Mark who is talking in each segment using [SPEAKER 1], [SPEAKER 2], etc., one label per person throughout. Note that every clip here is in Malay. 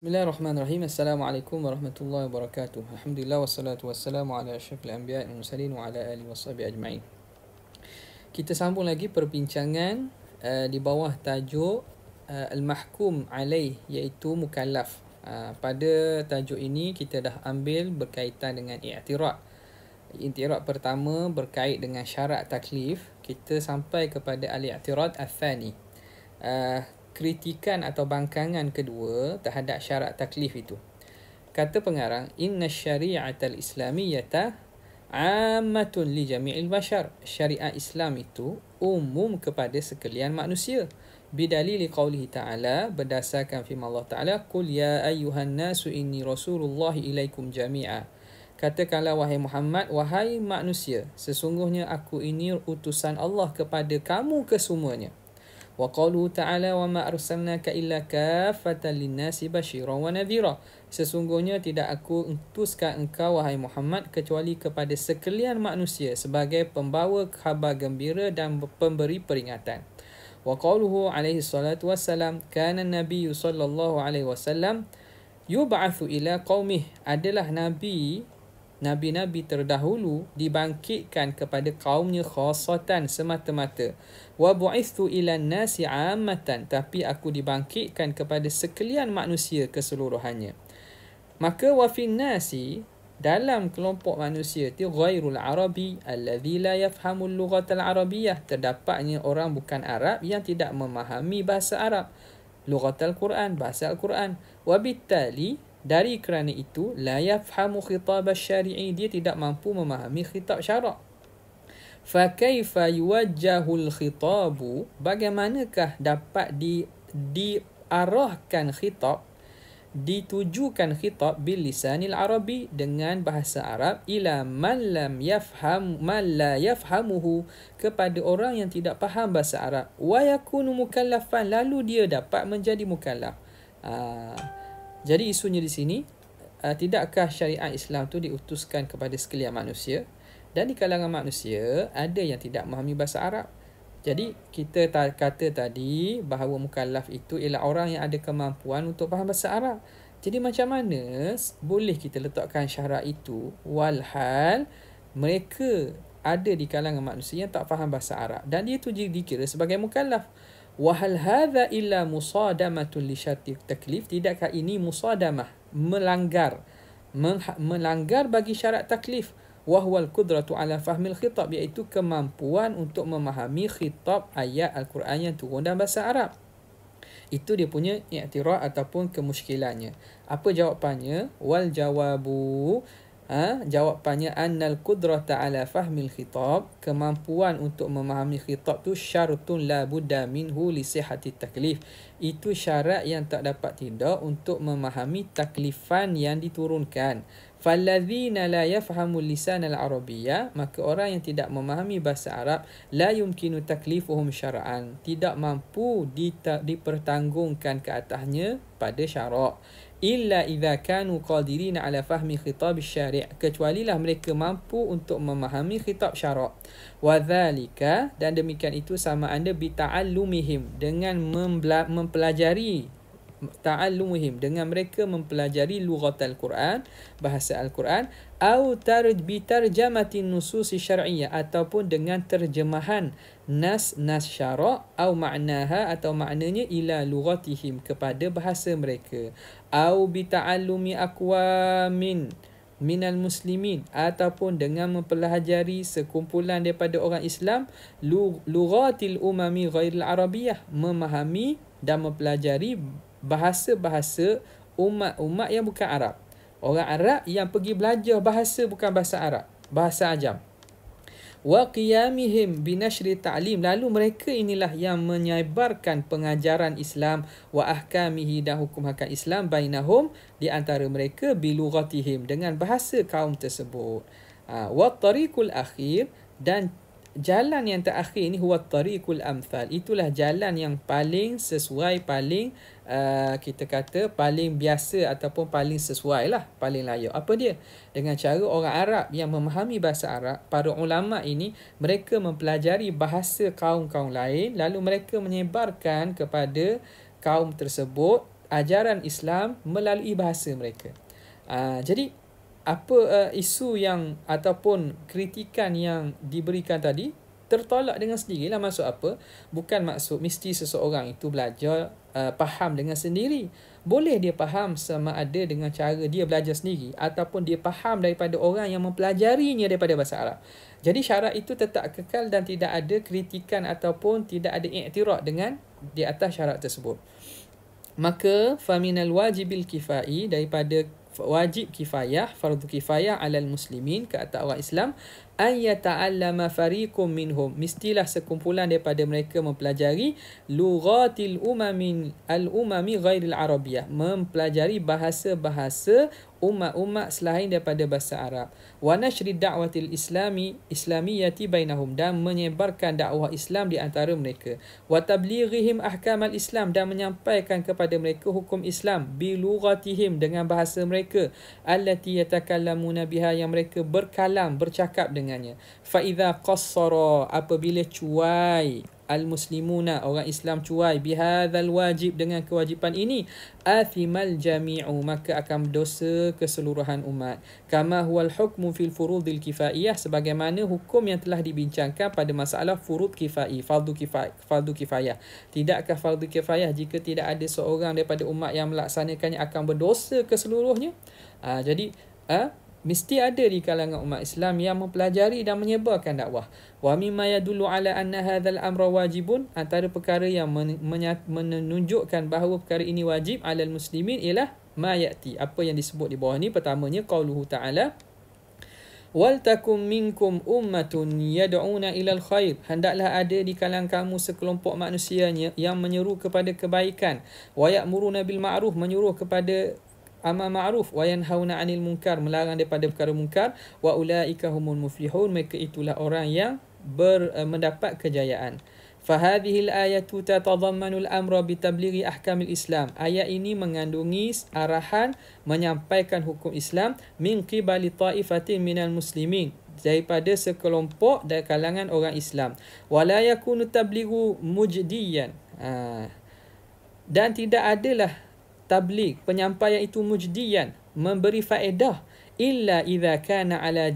[SPEAKER 1] Bismillahirrahmanirrahim. Assalamualaikum warahmatullahi wabarakatuh. Alhamdulillah wassalatu wassalamu ala asyrafil anbiya'i wal mursalin wa ala alihi washabihi ajma'in. Kita sambung lagi perbincangan di bawah tajuk al-mahkum alaih, iaitu mukallaf. Pada tajuk ini kita dah ambil berkaitan dengan i'tirad. I'tirad pertama berkait dengan syarat taklif. Kita sampai kepada al-i'tirad al-thani. Kritikan atau bangkangan kedua terhadap syarat taklif itu. Kata pengarang, inna syari'atal islamiyyata ammatun li jami'il bashar. Syariat Islam itu umum kepada sekalian manusia. Bidalili qawlihi ta'ala, berdasarkan firman Allah Ta'ala, qul ya ayyuhan nasu inni rasulullahi ilaikum jami'a. Katakanlah wahai Muhammad, wahai manusia, sesungguhnya aku ini utusan Allah kepada kamu kesemuanya. Wa qaluhu ta'ala wa ma arsalnaka illa kaffatan linnasi basyiran wa nadhira. Sesungguhnya tidak aku utuskan engkau wahai Muhammad kecuali kepada sekalian manusia sebagai pembawa khabar gembira dan pemberi peringatan. Wa qaluhu alaihi salatu wassalam, kana nabiyyu sallallahu alaihi wasallam yub'atsu ila qaumih. Adalah Nabi-Nabi terdahulu dibangkitkan kepada kaumnya khasatan semata-mata. Wa bu'ithu ila nasi 'ammatan, tapi aku dibangkitkan kepada sekalian manusia keseluruhannya. Maka wa fin nasi, dalam kelompok manusia itu, ghairul arabi alladhi la yafhamul lughatal arabiyyah, terdapatnya orang bukan Arab yang tidak memahami bahasa Arab, lughatal Quran, bahasa Al-Quran. Wa bittali, dari kerana itu, la yafhamu khitab syari'i, dia tidak mampu memahami khitab syarak. Fa kaifa yuwajjahul khitabu, bagaimanakah dapat diarahkan khitab, ditujukan khitab bil lisanil arabi, dengan bahasa Arab, ila man la yafhamuhu, kepada orang yang tidak faham bahasa Arab, wa yakunu mukallafan, lalu dia dapat menjadi mukallaf. Jadi isunya di sini, tidakkah syariat Islam tu diutuskan kepada sekalian manusia, dan di kalangan manusia ada yang tidak memahami bahasa Arab. Jadi kita kata tadi bahawa mukallaf itu ialah orang yang ada kemampuan untuk faham bahasa Arab. Jadi macam mana boleh kita letakkan syarat itu walhal mereka ada di kalangan manusia yang tak faham bahasa Arab, dan dia tu dikira sebagai mukallaf. Wahal hadha illa musadamatun li syarti taklif, tidakkah ini musadamah, melanggar bagi syarat taklif. Wahwal qudratu ala fahmil khitab, iaitu kemampuan untuk memahami khitab ayat Al-Quran yang turun dalam bahasa Arab. Itu dia punya i'tirad ataupun kemusykilannya. Apa jawapannya? Wal jawabu, jawapannya annal qudrata ala fahmil khitab, kemampuan untuk memahami khitab tu syartun la budda minhu li sihhati taklif. Itu syarat yang tak dapat tidak untuk memahami taklifan yang diturunkan. Falladzina la yafhamu lisan al-arabiyyah, maka orang yang tidak memahami bahasa Arab, la yumkinu taklifuhum syar'an, tidak mampu dipertanggungkan ke atasnya pada syarak. Illa idza kanu qadirina ala fahmi khitab syari', kecualilah mereka mampu untuk memahami khitab syarak. Wa dzalika, dan demikian itu sama ada bi ta'allumihim, dengan mempelajari, ta'allumihim, dengan mereka mempelajari lughatal Quran, bahasa Al-Quran, au bi tarjamatin nususi syar'iyyah, ataupun dengan terjemahan nas syarak, au ma'naha, atau maknanya, ila lughatihim, kepada bahasa mereka, au bi ta'allumi aqwamin minal muslimin, ataupun dengan mempelajari sekumpulan daripada orang Islam, lughatil umami ghairil arabiyyah, memahami dan mempelajari bahasa-bahasa umat-umat yang bukan Arab. Orang Arab yang pergi belajar bahasa bukan bahasa Arab, bahasa ajam. Wa qiyamihim binashri ta'lim, lalu mereka inilah yang menyebarkan pengajaran Islam, wa ahkamihi, dan hukum-hukum Islam, bainahum, di antara mereka, bilughatihim, dengan bahasa kaum tersebut. Wa tariqul akhir, dan jalan yang terakhir ini, huwa tariqul amthal, itulah jalan yang paling sesuai, paling kita kata paling biasa ataupun paling sesuai lah, paling layak. Apa dia? Dengan cara orang Arab yang memahami bahasa Arab, para ulama ini mereka mempelajari bahasa kaum-kaum lain, lalu mereka menyebarkan kepada kaum tersebut ajaran Islam melalui bahasa mereka. Jadi apa isu yang ataupun kritikan yang diberikan tadi tertolak dengan sendirilah. Maksud apa? Bukan maksud mesti seseorang itu belajar faham dengan sendiri. Boleh dia faham sama ada dengan cara dia belajar sendiri ataupun dia faham daripada orang yang mempelajarinya daripada bahasa Arab. Jadi syarat itu tetap kekal dan tidak ada kritikan ataupun tidak ada i'tirad dengan di atas syarat tersebut. Maka faminal wajibil kifai, daripada wajib kifayah, fardu kifayah alal muslimin, ke atas orang Islam, an yata'allama fariqum minhum, mestilah sekumpulan daripada mereka mempelajari lughatil umami ghairil arabiyyah, mempelajari bahasa-bahasa umat-umat selain daripada bahasa Arab. Wa nashri da'watil islamiyati bainahum, dan menyebarkan dakwah Islam di antara mereka. Wa tablighihim ahkamal Islam, dan menyampaikan kepada mereka hukum Islam bi lughatihim, dengan bahasa mereka, allati yatakallamuna biha, yang mereka bercakap dengannya. Fa idza qassara, apabila cuai al-muslimuna, orang Islam cuai, bihadzal wajib, dengan kewajipan ini, athimal jami'u, maka akan berdosa keseluruhan umat. Kama huwal hukmu fil furudil kifaiyah, sebagaimana hukum yang telah dibincangkan pada masalah furud kifai, fardu kifayah. Tidakkah fardu kifayah jika tidak ada seorang daripada umat yang melaksanakannya akan berdosa keseluruhnya? Jadi mesti ada di kalangan umat Islam yang mempelajari dan menyebarkan dakwah. Wa mimma yadullu ala anna hadzal amra wajibun, antara perkara yang menunjukkan bahawa perkara ini wajib alal muslimin ialah ma yati, apa yang disebut di bawah ni. Pertamanya qauluhu ta'ala, wal takum minkum ummatun yad'una ilal khair, hendaklah ada di kalangan kamu sekelompok manusianya yang menyeru kepada kebaikan, wa ya'muruna bil ma'ruf, menyuruh kepada amal ma'ruf, wa yanhauna 'anil munkar, melarang daripada perkara munkar, wa ulaika humul muflihun, mereka itulah orang yang mendapat kejayaan. Fahadhihi al-ayatu tatadammanu al-amra bitablighi ahkamil Islam, ayat ini mengandungi arahan menyampaikan hukum Islam min qibali ta'ifatin minal muslimin, daripada sekelompok dari kalangan orang Islam. Wala yakunu tablighu mujdiyan, dan tidak adalah tabligh, penyampaian itu mujdiyan, memberi faedah, illa idza kana ala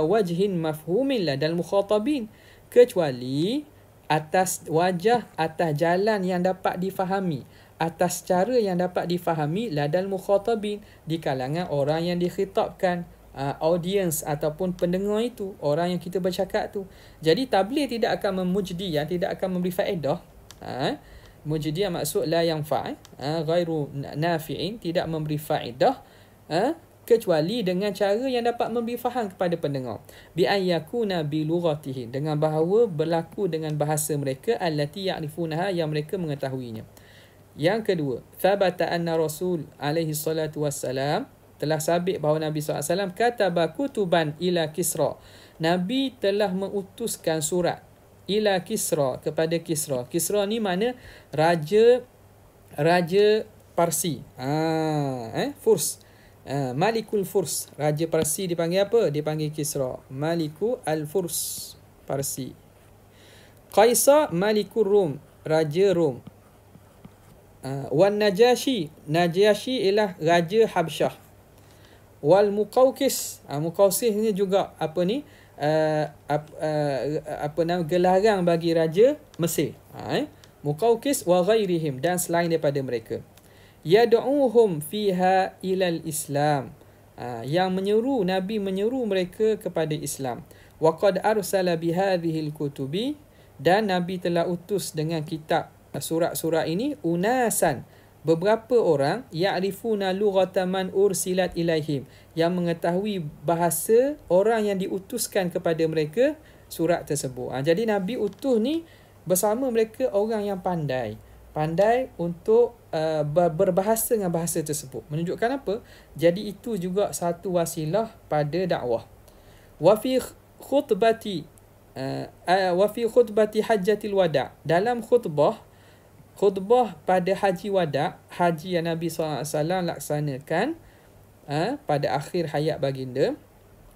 [SPEAKER 1] wajhin mafhumin ladal mukhatabin, kecuali atas wajah, atas jalan yang dapat difahami, atas cara yang dapat difahami ladal mukhatabin, di kalangan orang yang dikhitabkan, audience ataupun pendengar itu, orang yang kita bercakap tu. Jadi tabligh tidak akan memujdiyan, tidak akan memberi faedah. Mujdiyan maksud la yanfa', ghairu nafi'in, tidak memberi faedah, kecuali dengan cara yang dapat memberi faham kepada pendengar. Bi ayyakuna bi lughatihim, dengan bahawa berlaku dengan bahasa mereka, allati ya'rifunaha, yang mereka mengetahuinya. Yang kedua, thabata anna Rasul alaihi salatu wassalam, telah sabit bahawa Nabi SAW kataba kutuban ila Kisra, Nabi telah mengutuskan surat ila Kisra, kepada Kisra. Kisra ni mana? Raja Parsi. Furs. Malikul Furs. Raja Parsi dipanggil apa? Dipanggil Kisra. Maliku al-Furs, Parsi. Qaisar Malikul Rum, Raja Rom. Wan Najashi, Najashi ialah Raja Habsyah. Wal Muqawqis, Muqawqis ni juga apa ni? Gelaran bagi Raja Mesir. Muqawqis wa ghairihim, dan selain daripada mereka. Yad'uhum fiha ilal Islam, yang menyeru, Nabi menyeru mereka kepada Islam. Wa qad arsala bihadhil kutubi, dan Nabi telah utus dengan kitab surat-surat ini, unasan, beberapa orang, ya'rifuna lughata man ursilat ilaihim, yang mengetahui bahasa orang yang diutuskan kepada mereka surat tersebut. Jadi Nabi utus ni bersama mereka orang yang pandai untuk berbahasa dengan bahasa tersebut. Menunjukkan apa? Jadi itu juga satu wasilah pada dakwah. Wa fi khutbati hajjatil wada', dalam khutbah pada haji wada', haji yang Nabi SAW laksanakan pada akhir hayat baginda,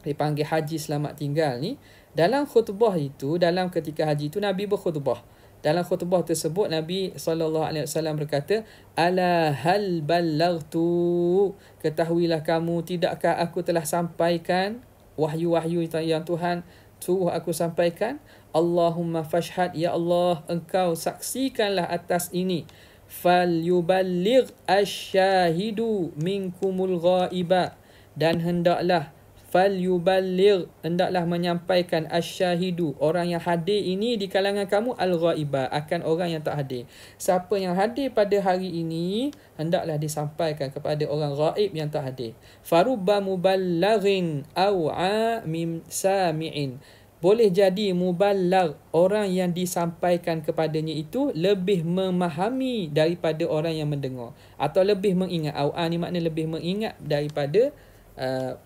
[SPEAKER 1] dipanggil haji selamat tinggal ni. Dalam khutbah itu, dalam ketika haji itu, Nabi berkhutbah. Dalam khutbah tersebut Nabi SAW berkata, ala hal ballaghtu, ketahuilah kamu, tidakkah aku telah sampaikan wahyu-wahyu yang Tuhan suruh aku sampaikan? Allahumma fashhad, ya Allah, engkau saksikanlah atas ini. Fal yuballigh asyahidu minkumul ghaiba, dan hendaklah hendaklah menyampaikan asyahidu, orang yang hadir ini di kalangan kamu, al-ghaiba, akan orang yang tak hadir. Siapa yang hadir pada hari ini hendaklah disampaikan kepada orang ghaib yang tak hadir. Farubba muballighin aw'a mim sami'in, boleh jadi muballigh, orang yang disampaikan kepadanya itu lebih memahami daripada orang yang mendengar, atau lebih mengingat. Aw'a ni makna lebih mengingat daripada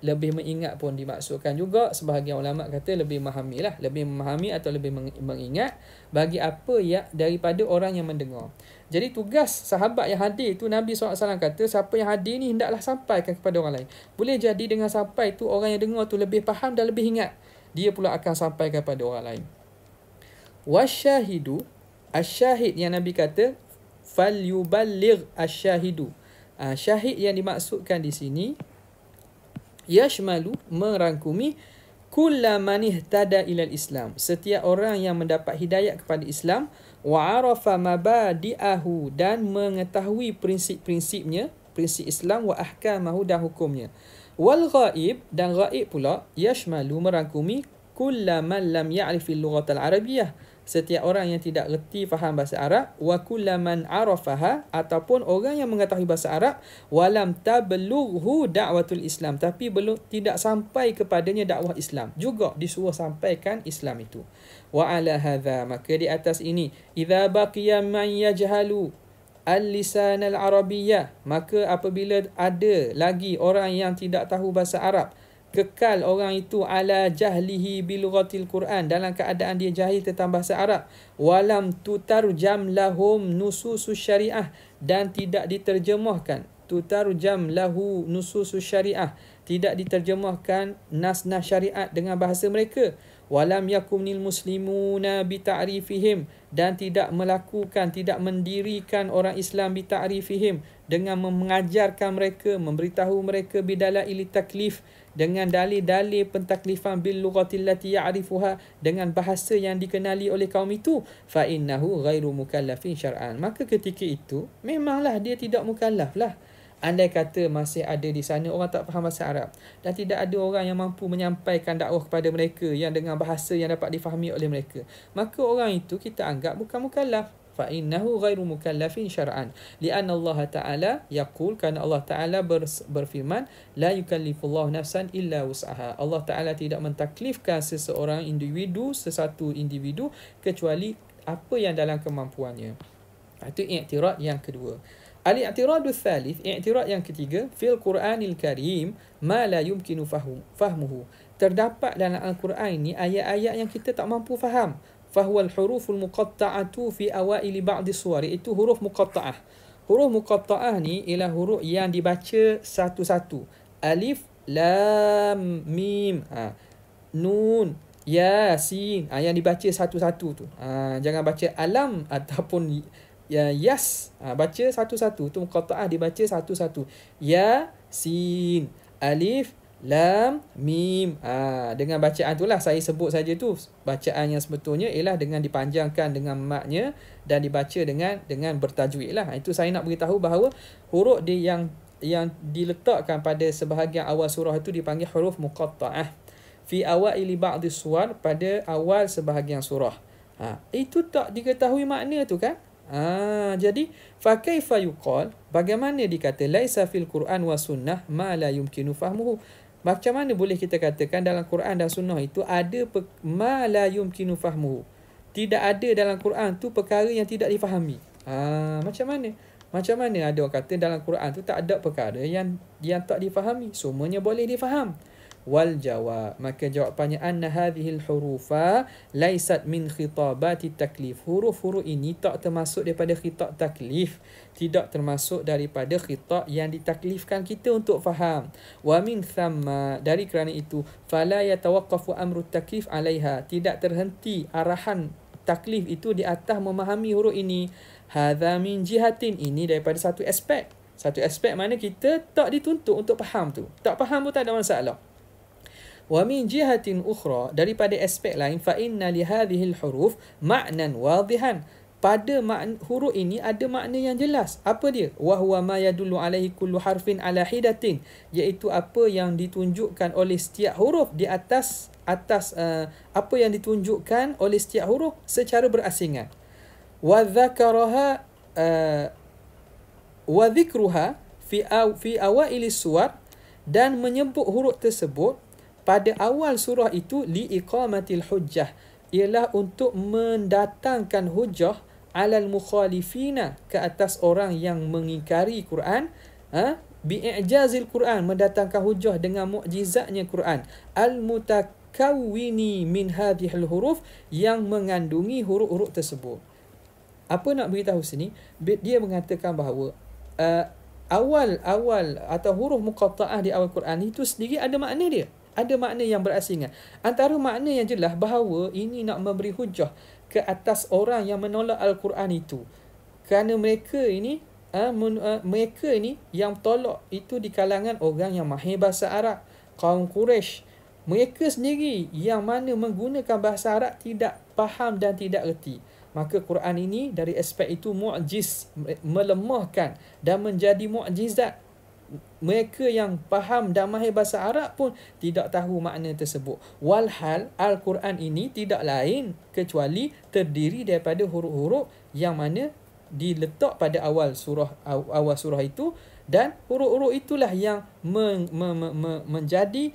[SPEAKER 1] lebih mengingat pun dimaksudkan juga. Sebahagian ulama kata lebih memahami lah, lebih memahami atau lebih mengingat bagi apa ya daripada orang yang mendengar. Jadi tugas sahabat yang hadir tu, Nabi SAW kata siapa yang hadir ni hendaklah sampaikan kepada orang lain. Boleh jadi dengan sampai tu orang yang dengar tu lebih faham dan lebih ingat, dia pula akan sampaikan kepada orang lain. Wasyahidu, asyahid yang Nabi kata fal yuballigh asyahidu. Syahid yang dimaksudkan di sini yashmalu, merangkumi, kulla man ihtada ilal Islam, setiap orang yang mendapat hidayah kepada Islam, wa arafa mabadi'ahu, dan mengetahui prinsip-prinsipnya, prinsip Islam, wa ahkamahu, dan hukumnya. Wal ghaib, dan ghaib pula yashmalu, merangkumi, kulla man lam ya'rifil lughatal arabiyyah, setiap orang yang tidak reti faham bahasa Arab, wa kulla man arafaha, ataupun orang yang mengetahui bahasa Arab, walam tablughu da'watul Islam, tapi belum tidak sampai kepadanya dakwah Islam, juga disuruh sampaikan Islam itu. Wa ala hadza, maka di atas ini, idza baqiya man yajhalu al-lisan al-arabiyyah, maka apabila ada lagi orang yang tidak tahu bahasa Arab, kekal orang itu ala jahlihi bilughatil Quran, dalam keadaan dia jahil tentang bahasa Arab, walam tutarjam lahum nususus syariah, dan tidak diterjemahkan, tutarjam lahu nususus syariah, tidak diterjemahkan nas-nas syariat dengan bahasa mereka, walam yakumnil muslimuna bita'rifihim, dan tidak mendirikan orang Islam bita'rifihim, dengan mengajarkan mereka, memberitahu mereka bidalail taklif, dengan dalil-dalil pentaklifan bil lughatil lati ya'rifuha, dengan bahasa yang dikenali oleh kaum itu, fa innahu ghairu mukallafin syar'an, maka ketika itu memanglah dia tidak mukallaf lah. Andai kata masih ada di sana orang tak faham bahasa Arab dan tidak ada orang yang mampu menyampaikan dakwah kepada mereka yang dengan bahasa yang dapat difahami oleh mereka, maka orang itu kita anggap bukan mukallaf. Fa innahu ghairu mukallafin syar'an, li'anna Allah Ta'ala yaqul, kerana Allah Ta'ala berfirman, la yukallifullahu nafsan illa wus'aha, Allah Ta'ala tidak mentaklifkan seseorang individu, sesatu individu, kecuali apa yang dalam kemampuannya. Itu i'tirad yang kedua. Al-i'tiradu tsalits, i'tirad yang ketiga, fil Qur'anil Karim ma la yumkinu fahmuhu, terdapat dalam Al-Quran ini ayat-ayat yang kita tak mampu faham. Fahuwal huruful muqatta'atu fi awaili ba'di suwar, itu huruf muqatta'ah. Huruf muqatta'ah ni ialah huruf yang dibaca satu-satu. Alif, lam, mim, nun, ya, sin, yang dibaca satu-satu tu. Jangan baca alam ataupun yas, baca satu-satu. Tu muqatta'ah dibaca satu-satu. Ya, sin, alif, lam, mim. Dengan bacaan itulah saya sebut saja tu. Bacaan yang sebetulnya ialah dengan dipanjangkan dengan maknya dan dibaca dengan bertajwid lah. Itu saya nak beritahu bahawa huruf yang diletakkan pada sebahagian awal surah itu dipanggil huruf muqatta'ah. Fi awaili ba'di suwar, pada awal sebahagian surah. Itu tak diketahui makna tu kan? Jadi fa kaifa yuqal, bagaimana dikata laisa fil Quran wa sunnah ma la yumkinu fahmuhu, macam mana boleh kita katakan dalam Quran dan sunnah itu ada ma la yumkinu fahmuhu, tidak ada dalam Quran tu perkara yang tidak difahami. Macam mana ada orang kata dalam Quran tu tak ada perkara yang tak difahami, semuanya boleh difaham. Wal jawab, maka jawapannya anna hadhil hurufa laisat min khitabati taklif, huruf-huruf ini tak termasuk daripada khitab taklif, tidak termasuk daripada khitab yang ditaklifkan kita untuk faham. Wa min thamma, dari kerana itu, fala yatawaqqafu amru taklif alaiha, tidak terhenti arahan taklif itu di atas memahami huruf ini. Hadza min jihatin, ini daripada satu aspek. Satu aspek mana kita tak dituntut untuk faham tu. Tak faham pun tak ada masalah. Wa min jihatin ukhra, daripada aspek lain, fa inna li hadhihi al-huruf ma'nan wadihan, pada huruf ini ada makna yang jelas. Apa dia? Wa huwa ma yadullu alaihi kullu harfin ala hidatin, iaitu apa yang ditunjukkan oleh setiap huruf di atas apa yang ditunjukkan oleh setiap huruf secara berasingan. Wa dzakaraha wa dzikruha fi awailis suwar, dan menyebut huruf tersebut pada awal surah itu li iqamatil hujjah, ialah untuk mendatangkan hujjah alal mukhalifina, ke atas orang yang mengingkari Quran, bi'ijazil Quran, mendatangkan hujjah dengan mukjizatnya Quran, al mutakawwini min hadhil huruf, yang mengandungi huruf-huruf tersebut. Apa nak beritahu sini? Dia mengatakan bahawa awal atau huruf muqatta'ah di awal Quran itu sendiri ada makna dia. Ada makna yang berasingan. Antara makna yang jelas bahawa ini nak memberi hujah ke atas orang yang menolak Al-Quran itu. Kerana mereka ini yang tolak itu di kalangan orang yang mahir bahasa Arab, kaum Quraisy. Mereka sendiri yang mana menggunakan bahasa Arab tidak faham dan tidak erti. Maka Quran ini dari aspek itu mu'jiz, melemahkan dan menjadi mukjizat. Mereka yang faham dan mahir bahasa Arab pun tidak tahu makna tersebut. Walhal Al-Quran ini tidak lain kecuali terdiri daripada huruf-huruf yang mana diletak pada awal surah itu, dan huruf-huruf itulah yang menjadi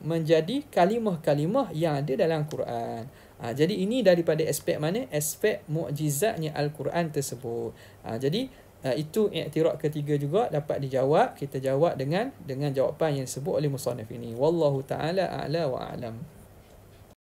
[SPEAKER 1] menjadi kalimah-kalimah yang ada dalam Quran. Jadi ini daripada aspek mana? Aspek mukjizatnya Al-Quran tersebut. Jadi itu i'tirad ketiga juga dapat dijawab. Kita jawab dengan jawapan yang disebut oleh musannif ini. Wallahu ta'ala a'la wa a'lam.